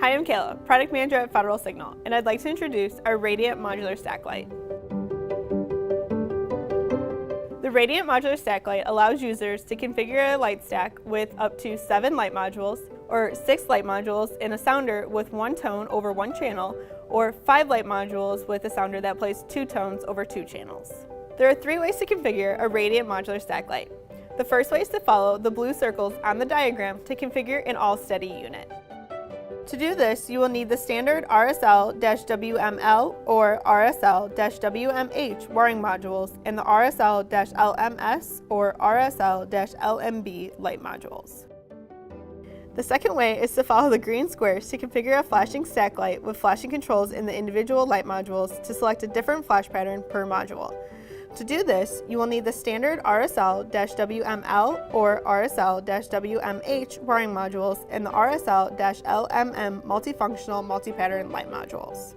Hi, I'm Kayla, Product Manager at Federal Signal, and I'd like to introduce our Radiant Modular Stack Light. The Radiant Modular Stack Light allows users to configure a light stack with up to 7 light modules, or 6 light modules in a sounder with 1 tone over 1 channel, or 5 light modules with a sounder that plays 2 tones over 2 channels. There are 3 ways to configure a Radiant Modular Stack Light. The first way is to follow the blue circles on the diagram to configure an all-steady unit. To do this, you will need the standard RSL-WML or RSL-WMH wiring modules and the RSL-LMS or RSL-LMB light modules. The second way is to follow the green squares to configure a flashing stack light with flashing controls in the individual light modules to select a different flash pattern per module. To do this, you will need the standard RSL-WML or RSL-WMH wiring modules and the RSL-LMM multifunctional multi-pattern light modules.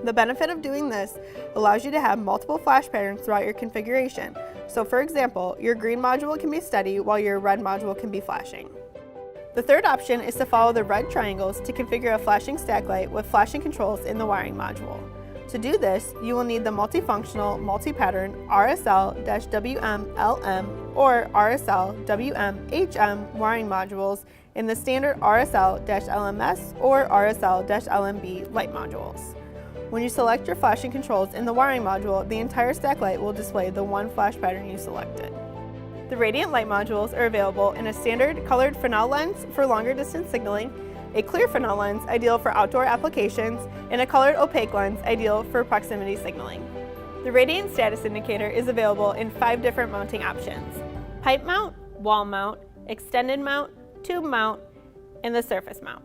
The benefit of doing this allows you to have multiple flash patterns throughout your configuration. So for example, your green module can be steady while your red module can be flashing. The third option is to follow the red triangles to configure a flashing stack light with flashing controls in the wiring module. To do this, you will need the multifunctional multi-pattern RSL-WMLM or RSL-WMHM wiring modules in the standard RSL-LMS or RSL-LMB light modules. When you select your flashing controls in the wiring module, the entire stack light will display the one flash pattern you selected. The Radiant light modules are available in a standard colored Fresnel lens for longer distance signaling, a clear Fresnel lens ideal for outdoor applications, and a colored opaque lens ideal for proximity signaling. The Radiant status indicator is available in 5 different mounting options: pipe mount, wall mount, extended mount, tube mount, and the surface mount.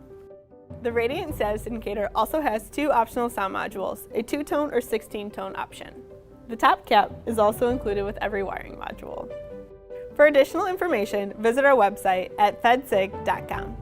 The Radiant status indicator also has 2 optional sound modules, a 2-tone or 16-tone option. The top cap is also included with every wiring module. For additional information, visit our website at fedsig.com.